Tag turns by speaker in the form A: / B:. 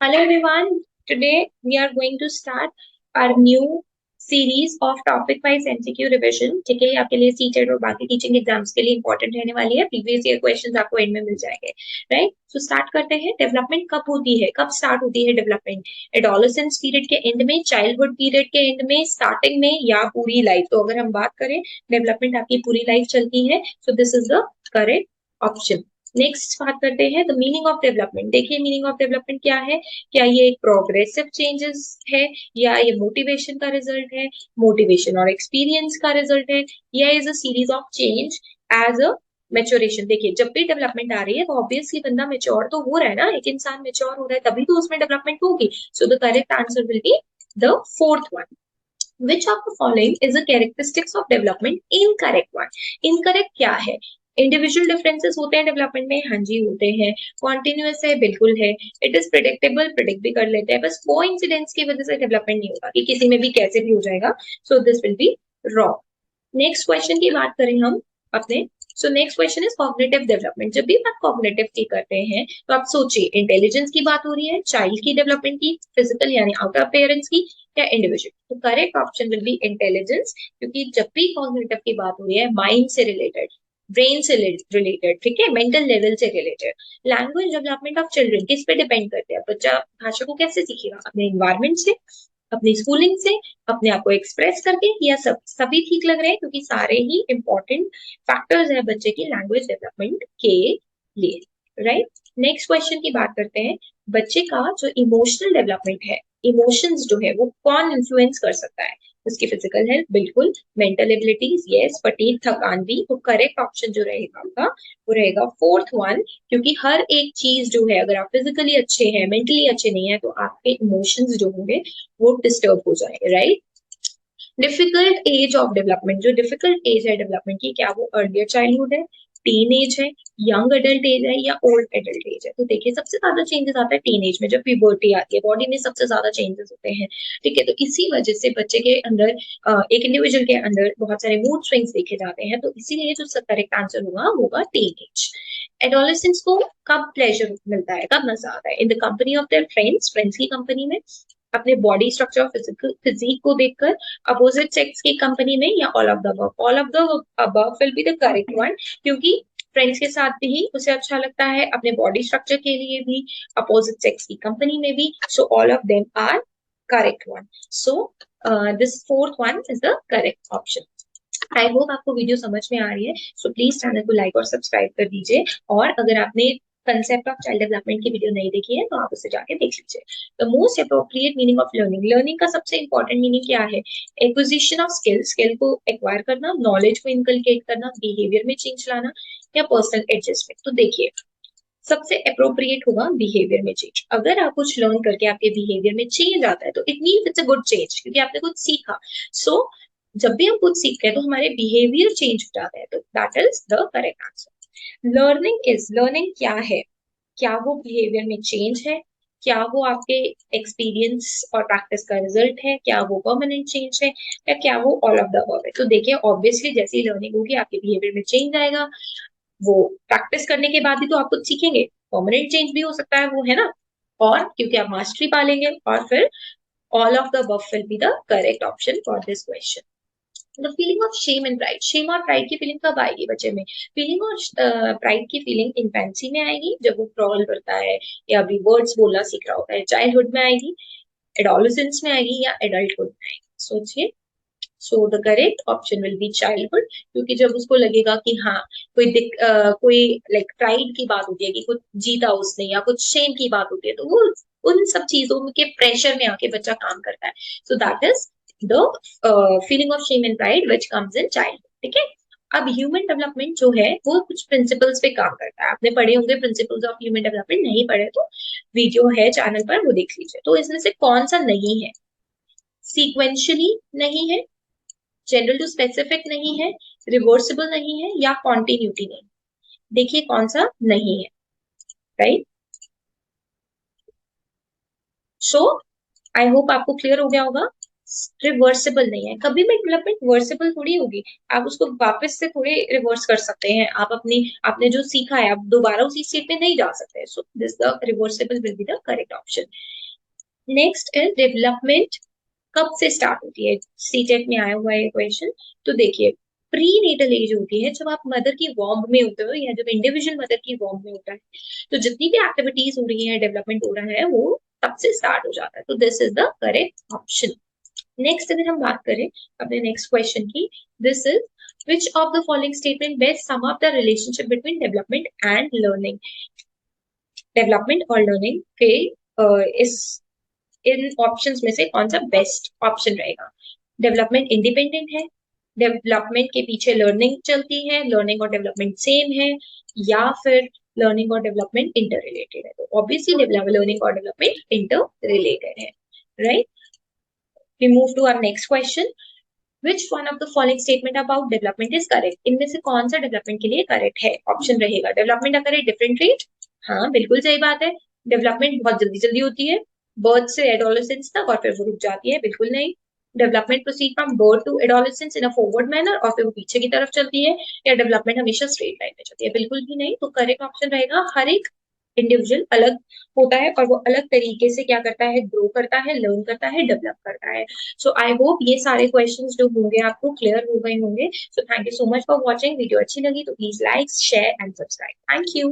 A: Hello everyone. Today we are going to start our new series of topic wise MCQ revision. ठीक है, ये आपके लिए CTET और बाकी टीचिंग एग्जाम्स के लिए इंपॉर्टेंट रहने वाली है। प्रीवियस ईयर क्वेश्चंस आपको एंड में मिल जाएंगे, राइट? तो स्टार्ट करते हैं। डेवलपमेंट कब होती है, कब स्टार्ट होती है डेवलपमेंट? एडोलेसेंस पीरियड के एंड में, चाइल्डहुड पीरियड के एंड में, स्टार्टिंग में, या पूरी लाइफ? तो अगर हम बात करें डेवलपमेंट आपकी पूरी लाइफ चलती है, so this is the correct option. Next बात करते हैं द मीनिंग ऑफ डेवलपमेंट। देखिए मीनिंग ऑफ डेवलपमेंट क्या है। क्या ये एक प्रोग्रेसिव चेंजेस है, या ये मोटिवेशन का रिजल्ट है, मोटिवेशन और एक्सपीरियंस का रिजल्ट है, या is a series of change as a maturation? देखिए जब भी डेवलपमेंट आ रही है तो ऑब्वियसली बंदा मेच्योर तो हो रहा है ना, एक इंसान मेच्योर हो रहा है तभी तो उसमें डेवलपमेंट होगी। So the correct answer will be the fourth one. Which of the following is a characteristics of development? Incorrect one. Incorrect क्या है? इंडिविजुअल डिफरेंसेस होते हैं डेवलपमेंट में, हाँ जी होते हैं। कॉन्टिन्यूअस है, बिल्कुल है। इट इज प्रिडिक्टेबल, प्रिडिक्ट भी कर लेते हैं। बस कोइंसिडेंस की वजह से डेवलपमेंट नहीं होता कि किसी में भी कैसे भी हो जाएगा। So this will be wrong. Next question की बात करें हम अपने, so next question is cognitive development. जब भी बात कॉग्निटिव की करते हैं तो आप सोचिए इंटेलिजेंस की बात हो रही है, चाइल्ड की डेवलपमेंट की, फिजिकल यानी आउटर पेरेंट्स की, या इंडिविजुअल? तो correct option will be intelligence, क्योंकि जब भी कॉग्निटिव की बात हो रही है माइंड से रिलेटेड, ब्रेन से रिलेटेड, ठीक है, मेंटल लेवल से related. Language development of children किस पे डिपेंड करते हैं? बच्चा भाषा को कैसे सीखेगा? अपने इन्वायरमेंट से, अपनी स्कूलिंग से, अपने आप को एक्सप्रेस करके, या सब सभी ठीक लग रहे हैं? क्योंकि सारे ही इंपॉर्टेंट फैक्टर्स है बच्चे की लैंग्वेज डेवलपमेंट के लिए, राइट? नेक्स्ट क्वेश्चन की बात करते हैं। बच्चे का जो इमोशनल डेवलपमेंट है, इमोशंस जो है वो कौन इन्फ्लुएंस कर सकता है? उसकी फिजिकल हेल्थ, बिल्कुल। Mental abilities, yes. फटीग, थकान भी। तो करेक्ट ऑप्शन जो रहेगा आपका वो रहेगा फोर्थ वन, क्योंकि हर एक चीज जो है, अगर आप फिजिकली अच्छे हैं, मेंटली अच्छे नहीं है, तो आपके इमोशंस जो होंगे वो डिस्टर्ब हो जाएंगे, right? Difficult age of development, जो डिफिकल्ट एज है डेवलपमेंट की, क्या वो अर्लियर चाइल्डहुड है, टीन एज है, यंग एडल्ट एज है, या ओल्ड एडल्ट एज है? तो देखिए सबसे ज्यादा चेंजेस आता है टीन एज में, जब प्यूबर्टी आती है बॉडी में सबसे ज्यादा चेंजेस होते हैं, ठीक है। तो इसी वजह से बच्चे के अंदर, एक इंडिविजुअल के अंदर बहुत सारे मूड स्विंग्स देखे जाते हैं। तो इसीलिए जो करेक्ट आंसर होगा टीन एज। एडोलेसेंस को कब प्लेजर मिलता है, कब मजा आता है? In the company of their friends, friends की कंपनी में, अपने बॉडी स्ट्रक्चर फिजिकल फिजिक को देखकर, अपोजिट सेक्स की कंपनी में, या all of the above? All of the above will be the correct one, क्योंकि फ्रेंड्स के साथ भी उसे अच्छा लगता है, अपने बॉडी स्ट्रक्चर के लिए भी, अपोजिट सेक्स की कंपनी में भी। So all of them are correct one. So this fourth one is the correct option. I hope आपको वीडियो समझ में आ रही है। सो प्लीज चैनल को लाइक और सब्सक्राइब कर दीजिए, और अगर आपने कंसेप्ट ऑफ चाइल्ड डेवलपमेंट की वीडियो नहीं देखी है तो आप उसे जाके देख लीजिए। The most appropriate meaning of learning. Learning का सबसे इंपॉर्टेंट मीनिंग क्या है? एक्विजिशन ऑफ स्किल, स्किल को एक्वायर करना, नॉलेज को इनकलकेट करना, बिहेवियर में चेंज लाना, या पर्सनल एडजस्टमेंट? तो देखिए सबसे अप्रोप्रिएट होगा बिहेवियर में चेंज। अगर आप कुछ लर्न करके आपके बिहेवियर में चेंज आता है तो it means it's a good change, क्योंकि आपने कुछ सीखा। सो जब भी हम कुछ सीखते हैं तो हमारे बिहेवियर चेंज हो जाता है, तो that is the correct answer. Learning क्या है? क्या वो बिहेवियर में चेंज है? क्या वो आपके एक्सपीरियंस और प्रैक्टिस का रिजल्ट है? क्या वो परमानेंट चेंज है, या क्या वो ऑल ऑफ द अबव है? तो देखिए ऑब्वियसली जैसी लर्निंग होगी आपके बिहेवियर में चेंज आएगा। वो प्रैक्टिस करने के बाद ही तो आप कुछ सीखेंगे, परमानेंट चेंज भी हो सकता है वो, है ना? और क्योंकि आप मास्टरी पालेंगे, और फिर all of the above will be the correct option for this question. The feeling of shame and pride. Shame और प्राइड की फीलिंग कब आएगी बच्चे में? फीलिंग और प्राइड की फीलिंग इन्फेंसी में आएगी, जब वो क्रॉल करता है या अभी वर्ड्स बोलना सीख रहा होता है। चाइल्डहुड में आएगी, एडोलेसेंस में आएगी, या एडल्टहुड में आएगी? सोचिए। So the correct option will be childhood, क्योंकि जब उसको लगेगा कि हाँ कोई लाइक प्राइड की बात होती है कि कुछ जीता उसने, या कुछ शेम की बात होती है, तो वो उन सब चीजों के प्रेशर में आके बच्चा काम करता है। So that is the feeling of shame and pride which comes in childhood, ठीक है। अब ह्यूमन डेवलपमेंट जो है वो कुछ प्रिंसिपल्स पे काम करता है। आपने पढ़े होंगे प्रिंसिपल्स ऑफ ह्यूमन डेवलपमेंट, नहीं पढ़े तो वीडियो है चैनल पर, वो देख लीजिए। तो इसमें से कौन सा नहीं है? सीक्वेंशियली नहीं है, जनरल टू स्पेसिफिक नहीं है, रिवर्सिबल नहीं है, या कॉन्टिन्यूटी नहीं? देखिए कौन सा नहीं है, राइट? सो आई होप आपको क्लियर हो गया होगा। रिवर्सिबल नहीं है। कभी भी डेवलपमेंट रिवर्सिबल थोड़ी होगी, आप उसको वापस से थोड़े रिवर्स कर सकते हैं। आप आपने जो सीखा है आप दोबारा उसी स्टेट पे नहीं जा सकते। So this the reversible will be the correct option. Next is development कब से स्टार्ट होती है, सीटेट में आया हुआ है क्वेश्चन। तो देखिए, प्री नेटल एज होती है जब आप मदर की वॉर्म में होते हो या जब इंडिविजुअल मदर की वॉर्म में होता है। तो जितनी भी एक्टिविटीज हो रही है, डेवलपमेंट हो रहा है, वो तब से स्टार्ट हो जाता है। तो this is the correct option. Next अगर हम बात करें अपने नेक्स्ट क्वेश्चन की, this is which of the following statement best sum up the relationship between development and learning। Development और लर्निंग के इस इन ऑप्शंस में से कौन सा बेस्ट ऑप्शन रहेगा। डेवलपमेंट इंडिपेंडेंट है, डेवलपमेंट के पीछे लर्निंग चलती है, लर्निंग और डेवलपमेंट सेम है, या फिर लर्निंग और डेवलपमेंट इंटर रिलेटेड है। तो ऑब्वियसली लर्निंग और डेवलपमेंट इंटर रिलेटेड है, right. We move to our next question. Which one of the following statement about development is correct? इनमें से कौन सा डेवलपमेंट के लिए करेक्ट है। ऑप्शन रहेगा डेवलपमेंट अगर डिफरेंट रेट, हाँ बिल्कुल सही बात है। डेवलपमेंट बहुत जल्दी जल्दी होती है, बर्थ से एडोलेसेंस तक, और फिर वो रुक जाती है, बिल्कुल नहीं। Development proceed from birth to adolescence in a forward manner, और फिर वो पीछे की तरफ चलती है। या डेवलपमेंट हमेशा स्ट्रेट लाइन में चलती है, बिल्कुल भी नहीं। तो करेक्ट ऑप्शन रहेगा हर एक इंडिविजुअल अलग होता है और वो अलग तरीके से क्या करता है, ग्रो करता है, लर्न करता है, डेवलप करता है। सो आई होप ये सारे क्वेश्चंस जो होंगे आपको क्लियर हो गए होंगे। So thank you so much for watching. Video अच्छी लगी तो please like share and subscribe. Thank you.